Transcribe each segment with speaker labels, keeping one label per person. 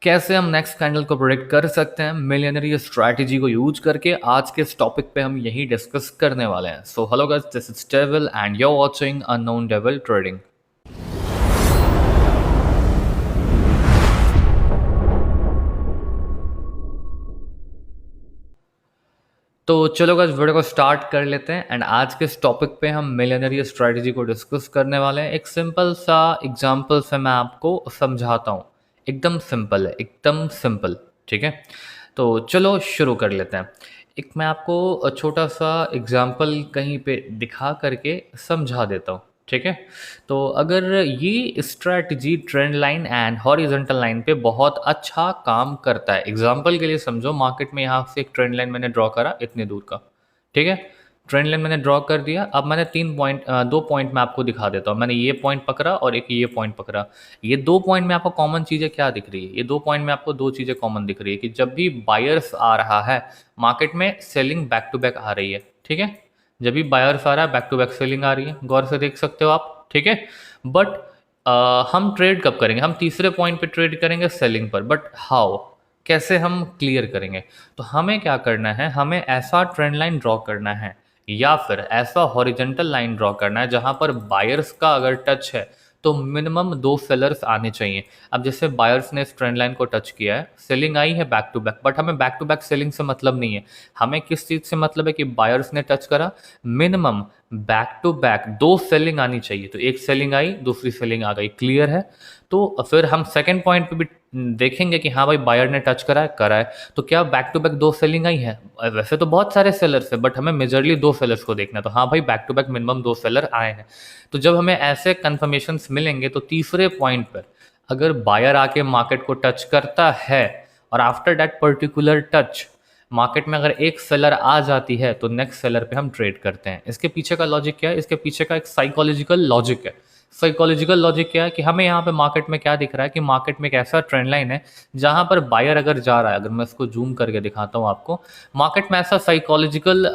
Speaker 1: कैसे हम next candle को प्रोडिक्ट कर सकते हैं मिलियनरी स्ट्रैटेजी को यूज करके आज के इस टॉपिक पे हम यही डिस्कस करने वाले हैं। So hello guys, this is Devil and you are watching Unknown Devil Trading. तो चलो गाइस, वीडियो को स्टार्ट कर लेते हैं एंड आज के इस टॉपिक पे हम मिलियनरी स्ट्रैटेजी को डिस्कस करने वाले हैं। एक सिंपल सा एग्जांपल से मैं आपको समझाता हूँ। एकदम सिंपल है, एकदम सिंपल। ठीक है, तो चलो शुरू कर लेते हैं। एक मैं आपको छोटा सा एग्जांपल कहीं पे दिखा करके समझा देता हूँ। ठीक है, तो अगर ये strategy trend line and horizontal line पे बहुत अच्छा काम करता है। एग्जांपल के लिए समझो, मार्केट में यहाँ से एक ट्रेंड लाइन मैंने ड्रॉ करा इतने दूर का। ठीक है, ट्रेंड लाइन मैंने ड्रॉ कर दिया। अब मैंने दो पॉइंट मैं आपको दिखा देता हूँ। मैंने ये पॉइंट पकड़ा और एक ये पॉइंट पकड़ा। ये 2 पॉइंट में आपको कॉमन चीज़ें क्या दिख रही है? ये 2 पॉइंट में आपको 2 चीज़ें कॉमन दिख रही है कि जब भी बायर्स आ रहा है मार्केट में, सेलिंग बैक टू बैक आ रही है। ठीक है, जब भी बायर्स आ रहा है बैक टू बैक सेलिंग आ रही है, गौर से देख सकते हो आप। ठीक है, बट हम ट्रेड कब करेंगे? हम तीसरे पॉइंट पे ट्रेड करेंगे सेलिंग पर। बट हाउ, कैसे हम क्लियर करेंगे? तो हमें क्या करना है, हमें ऐसा ट्रेंड लाइन ड्रॉ करना है या फिर ऐसा हॉरिजॉन्टल लाइन ड्रॉ करना है जहां पर बायर्स का अगर टच है तो मिनिमम 2 सेलर्स आने चाहिए। अब जैसे बायर्स ने इस ट्रेंड लाइन को टच किया है, सेलिंग आई है बैक टू बैक, बट हमें बैक टू बैक सेलिंग से मतलब नहीं है। हमें किस चीज़ से मतलब है कि बायर्स ने टच करा, minimum back to back 2 selling आनी चाहिए। तो एक सेलिंग आई, दूसरी सेलिंग आ गई। क्लियर है? तो फिर हम सेकेंड पॉइंट पे भी देखेंगे कि हाँ भाई, बायर ने टच करा है तो क्या बैक टू बैक 2 सेलिंग आई है? वैसे तो बहुत सारे सेलर्स है, बट हमें मेजरली 2 सेलर्स को देखना है। तो हाँ भाई, back to back minimum 2 seller आए हैं। तो जब हमें ऐसे कंफर्मेशन मिलेंगे तो तीसरे पॉइंट पर अगर बायर आके मार्केट को टच करता है और after that particular touch market में अगर एक सेलर आ जाती है तो नेक्स्ट सेलर पे हम ट्रेड करते हैं। इसके पीछे का लॉजिक क्या है? इसके पीछे का एक साइकोलॉजिकल लॉजिक है। साइकोलॉजिकल लॉजिक क्या है कि हमें यहाँ पे मार्केट में क्या दिख रहा है कि मार्केट में एक ऐसा ट्रेंड लाइन है जहां पर बायर अगर जा रहा है। अगर मैं इसको जूम करके दिखाता हूँ आपको, मार्केट में ऐसा साइकोलॉजिकल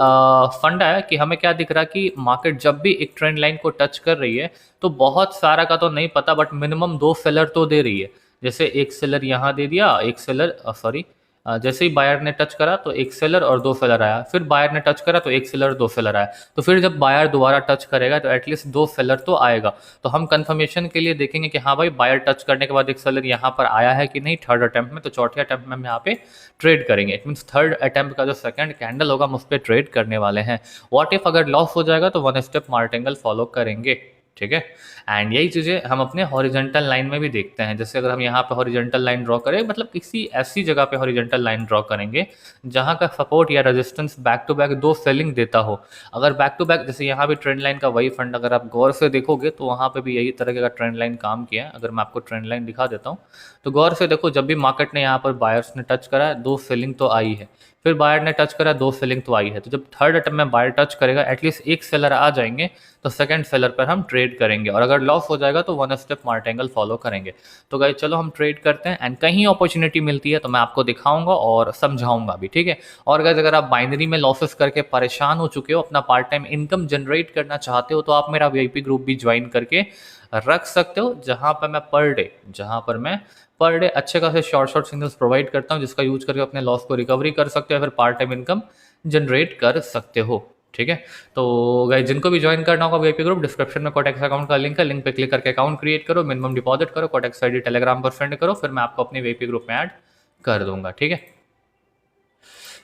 Speaker 1: फंडा है कि हमें क्या दिख रहा है कि मार्केट जब भी एक ट्रेंड लाइन को टच कर रही है तो बहुत सारा का तो नहीं पता, बट मिनिमम 2 सेलर तो दे रही है। जैसे एक सेलर यहाँ दे दिया, एक सेलर जैसे ही बायर ने टच करा तो एक सेलर और 2 सेलर आया, फिर बायर ने टच करा तो एक सेलर 2 सेलर आया। तो फिर जब बायर दोबारा टच करेगा तो एटलीस्ट 2 सेलर तो आएगा। तो हम कंफर्मेशन के लिए देखेंगे कि हाँ भाई, बायर टच करने के बाद एक सेलर यहाँ पर आया है कि नहीं थर्ड अटेम्प्ट में। तो चौथे अटेम्प्ट में हम यहाँ पे ट्रेड करेंगे। इट मीन्स थर्ड अटेम्प्ट का जो सेकंड कैंडल होगा हम उस पर ट्रेड करने वाले हैं। व्हाट इफ अगर लॉस हो जाएगा तो 1 स्टेप मार्टिंगल फॉलो करेंगे। ठीक है, एंड यही चीज़ें हम अपने हॉरिजॉन्टल लाइन में भी देखते हैं। जैसे अगर हम यहाँ पे हॉरिजॉन्टल लाइन ड्रॉ करें, मतलब किसी ऐसी जगह पे हॉरिजॉन्टल लाइन ड्रॉ करेंगे जहाँ का सपोर्ट या resistance back to back 2 selling देता हो। अगर बैक टू बैक, जैसे यहाँ भी ट्रेंड लाइन का वही फंड अगर आप गौर से देखोगे तो वहाँ पे भी यही तरह का ट्रेंड लाइन काम किया है। अगर मैं आपको ट्रेंड लाइन दिखा देता हूँ तो गौर से देखो, जब भी मार्केट ने यहाँ पर बायर्स ने टच करा 2 सेलिंग तो आई है, फिर बायर ने टच करा 2 सेलिंग तो आई है। तो जब थर्ड अटेम्प्ट में बायर टच करेगा एटलीस्ट एक सेलर आ जाएंगे तो सेकंड सेलर पर हम ट्रेड करेंगे, और अगर लॉस हो जाएगा तो 1 स्टेप मार्टिंगल फॉलो करेंगे। तो गाइस चलो हम ट्रेड करते हैं एंड कहीं अपॉर्चुनिटी मिलती है तो मैं आपको दिखाऊंगा और समझाऊंगा भी। ठीक है, और गाइस अगर आप बाइनरी में लॉसेस करके परेशान हो चुके हो, अपना पार्ट टाइम इनकम जनरेट करना चाहते हो, तो आप मेरा वीआईपी ग्रुप भी ज्वाइन करके रख सकते हो, जहां पर मैं पर डे अच्छे खासे शॉर्ट सिग्नल्स प्रोवाइड करता हूं, जिसका यूज करके अपने लॉस को रिकवरी कर सकते हो या फिर पार्ट टाइम इनकम जनरेट कर सकते हो। ठीक है, तो गाइस जिनको भी ज्वाइन करना होगा वीआईपी ग्रुप, डिस्क्रिप्शन में कोटेक्स अकाउंट का लिंक है, लिंक पे क्लिक करके अकाउंट क्रिएट करो, मिनिमम डिपॉजिट करो, कोटेक्स आईडी टेलीग्राम पर सेंड करो, फिर मैं आपको अपने वीआईपी ग्रुप में ऐड कर दूंगा। ठीक है,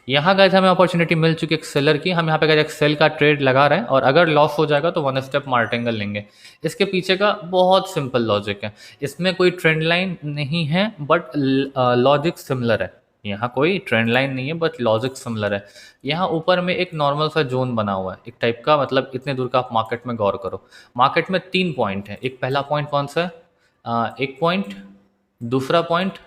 Speaker 1: यहाँ गाइस हमें अपॉर्चुनिटी मिल चुकी है एक सेलर की। हम यहाँ पे गाइस एक सेल का ट्रेड लगा रहे हैं और अगर लॉस हो जाएगा तो 1 स्टेप मार्टिंगल लेंगे। इसके पीछे का बहुत सिंपल लॉजिक है। इसमें कोई ट्रेंड लाइन नहीं है बट लॉजिक सिमिलर है। यहाँ कोई ट्रेंड लाइन नहीं है बट लॉजिक सिमिलर है। यहाँ ऊपर में एक नॉर्मल सा जोन बना हुआ है एक टाइप का, मतलब इतने दूर का आप मार्केट में गौर करो। मार्केट में 3 पॉइंट है। एक पहला पॉइंट कौन सा है? एक पॉइंट, दूसरा पॉइंट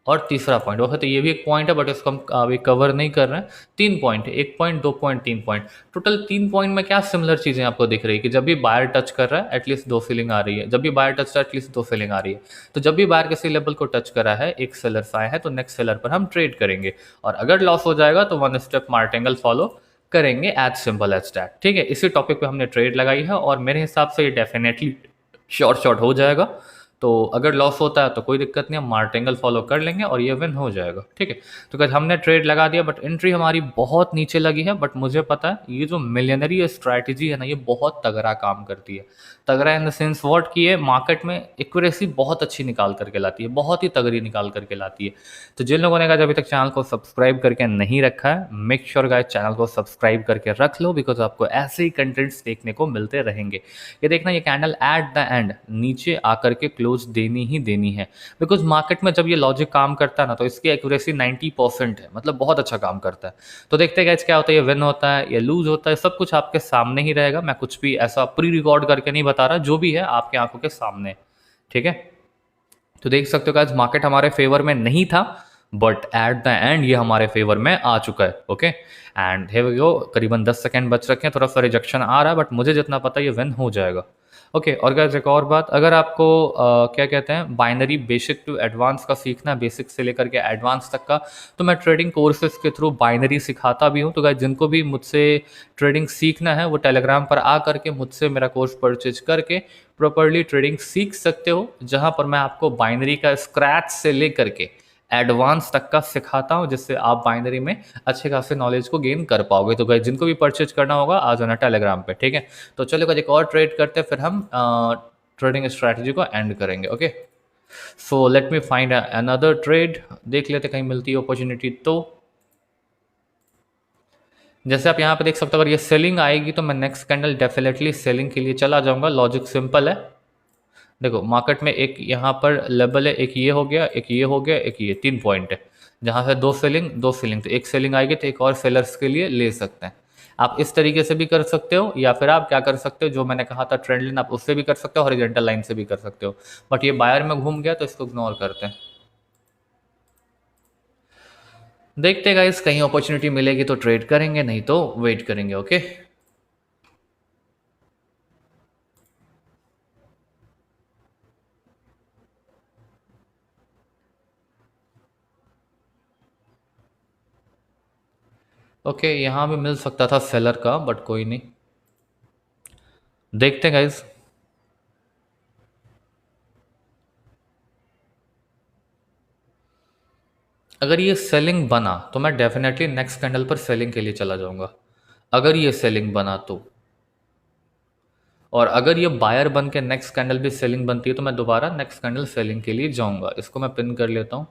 Speaker 1: और तीसरा पॉइंट। वैसे तो ये भी एक पॉइंट है बट इसको हम अभी कवर नहीं कर रहे हैं। 3 पॉइंट है, 1 point, 2 point, 3 point. Total 3 point में क्या सिमिलर चीज़ें आपको दिख रही है कि जब भी बायर टच कर रहा है एटलीस्ट 2 सेलिंग आ रही है, जब भी बायर टच कर रहा है एटलीस्ट 2 सेलिंग आ रही है। तो जब भी बायर किसी लेवल को टच करा है, एक सेलर आए हैं, तो नेक्स्ट सेलर पर हम ट्रेड करेंगे, और अगर लॉस हो जाएगा तो 1 स्टेप मार्टिंगल फॉलो करेंगे। As simple as that. ठीक है, इसी टॉपिक पे हमने ट्रेड लगाई है और मेरे हिसाब से ये डेफिनेटली शॉर्ट हो जाएगा। तो अगर लॉस होता है तो कोई दिक्कत नहीं, हम मार्टिंगल फॉलो कर लेंगे और ये विन हो जाएगा, ठीक है। तो गाइस हमने ट्रेड लगा दिया, बट एंट्री हमारी बहुत नीचे लगी है, बट मुझे पता है ये जो मिलियनरी स्ट्रैटेजी है ना, ये बहुत तगड़ा काम करती है। तगड़ा इन द सेंस व्हाट की है, मार्केट में एक्यूरेसी बहुत अच्छी निकाल करके लाती है, बहुत ही तगड़ी निकाल करके लाती है। तो जिन लोगों ने गाइस अभी तक चैनल को सब्सक्राइब करके नहीं रखा है, मेक श्योर गाइस चैनल को सब्सक्राइब करके रख लो, बिकॉज आपको ऐसे ही कंटेंट्स देखने को मिलते रहेंगे। ये देखना, ये कैंडल एट द एंड नीचे आकर के क्लोज देनी ही देनी है, बिकॉज मार्केट में जब ये लॉजिक काम करता है ना, तो इसकी एक्यूरेसी 90% है, मतलब बहुत अच्छा काम करता है। तो देखते हैं गाइस क्या होता है, ये विन होता है या लूज होता है, सब कुछ आपके सामने ही रहेगा। मैं कुछ भी ऐसा प्री रिकॉर्ड करके नहीं बता रहा, जो भी है आपके आंखों के सामने, ठीक है। तो देख सकते हो गाइस मार्केट हमारे फेवर में नहीं था, बट एट द एंड ये हमारे फेवर में आ चुका है, okay. And here we go, करीबन 10 सेकंड बच रखे हैं, थोड़ा सा रिजेक्शन आ रहा है, बट मुझे जितना पता है ये विन हो जाएगा, ओके। और गाइस एक और बात, अगर आपको क्या कहते हैं बाइनरी बेसिक टू एडवांस का सीखना, बेसिक से लेकर के एडवांस तक का, तो मैं ट्रेडिंग कोर्सेज के थ्रू बाइनरी सिखाता भी हूँ। तो गाइस जिनको भी मुझसे ट्रेडिंग सीखना है, वो टेलीग्राम पर आ करके मुझसे मेरा कोर्स परचेज करके प्रॉपरली ट्रेडिंग सीख सकते हो, जहाँ पर मैं आपको बाइनरी का स्क्रैच से लेकर के एडवांस तक का सिखाता हूँ, जिससे आप बाइनरी में अच्छे खासे नॉलेज को गेन कर पाओगे। तो गाइस जिनको भी परचेज करना होगा आ जाना टेलीग्राम पे, ठीक है। तो चलो गाइस एक और ट्रेड करते हैं, फिर हम ट्रेडिंग स्ट्रैटेजी को एंड करेंगे, okay. So let me find another trade, देख लेते कहीं मिलती है अपॉर्चुनिटी। तो जैसे आप यहाँ पे देख सकते हो, अगर ये सेलिंग आएगी तो मैं नेक्स्ट कैंडल डेफिनेटली सेलिंग के लिए चला जाऊंगा, लॉजिक सिंपल है। देखो मार्केट में एक यहाँ पर लेवल है, एक ये हो गया, एक ये हो गया, एक ये 3 पॉइंट है, जहाँ से दो सेलिंग दो सेलिंग, तो एक सेलिंग आएगी तो एक और सेलर्स के लिए ले सकते हैं। आप इस तरीके से भी कर सकते हो, या फिर आप क्या कर सकते हो, जो मैंने कहा था ट्रेंड लाइन, आप उससे भी कर सकते हो, हॉरिजॉन्टल लाइन से भी कर सकते हो। बट ये बायर में घूम गया तो इसको इग्नोर करते हैं। देखते गाइस कहीं अपॉर्चुनिटी मिलेगी तो ट्रेड करेंगे, नहीं तो वेट करेंगे, ओके। ओके यहाँ भी मिल सकता था सेलर का, बट कोई नहीं, देखते हैं गाइस। अगर ये सेलिंग बना तो मैं डेफिनेटली नेक्स्ट कैंडल पर सेलिंग के लिए चला जाऊंगा, अगर ये सेलिंग बना तो। और अगर ये बायर बन के नेक्स्ट कैंडल भी सेलिंग बनती है तो मैं दोबारा नेक्स्ट कैंडल सेलिंग के लिए जाऊंगा। इसको मैं पिन कर लेता हूँ,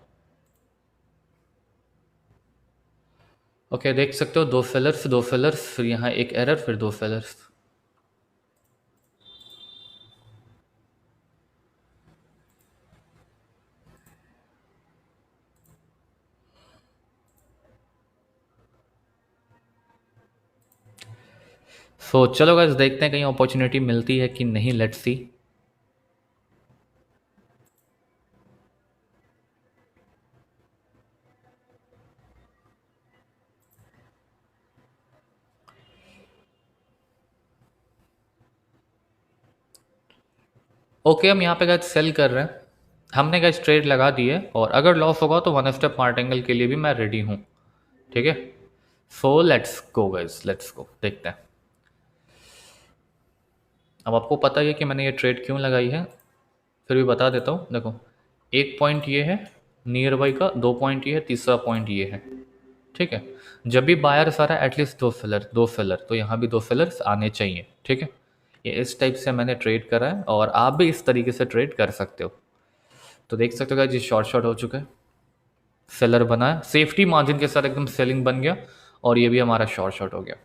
Speaker 1: ओके। देख सकते हो दो सेलर्स, फिर यहाँ एक एरर, फिर दो सेलर्स। सो चलो गाइस देखते हैं कहीं अपॉर्चुनिटी मिलती है कि नहीं, लेट्स सी। ओके हम यहाँ पे गाइस सेल कर रहे हैं, हमने गाइस ट्रेड लगा दी है, और अगर लॉस होगा तो वन स्टेप मार्टिंगल के लिए भी मैं रेडी हूँ, ठीक है। So let's go guys, let's go, देखते हैं। अब आपको पता ही है कि मैंने ये ट्रेड क्यों लगाई है, फिर भी बता देता हूँ। देखो एक पॉइंट ये है नियर बाई का, दो पॉइंट ये है, तीसरा पॉइंट ये है, ठीक है। जब भी बायर आ रहा है एटलीस्ट दो सेलर, तो यहाँ भी दो सेलर्स आने चाहिए, ठीक है। ये इस टाइप से मैंने ट्रेड करा है, और आप भी इस तरीके से ट्रेड कर सकते हो। तो देख सकते हो जी शॉर्ट हो चुका है, सेलर बना है, सेफ्टी मार्जिन के साथ एकदम सेलिंग बन गया, और ये भी हमारा शॉर्ट हो गया।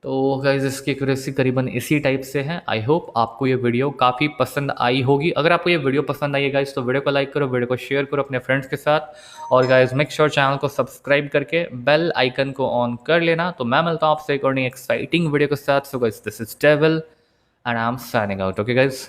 Speaker 1: तो गाइज इसकी एक्यूरेसी करीबन इसी टाइप से है। आई होप आपको ये वीडियो काफ़ी पसंद आई होगी। अगर आपको ये वीडियो पसंद आई है गाइज तो वीडियो को लाइक करो, वीडियो को शेयर करो अपने फ्रेंड्स के साथ, और गाइज मेक श्योर चैनल को सब्सक्राइब करके बेल आइकन को ऑन कर लेना। तो मैं मिलता हूँ आपसे एक और एक्साइटिंग वीडियो के साथ। So guys this is Devil and I am signing out, okay guys.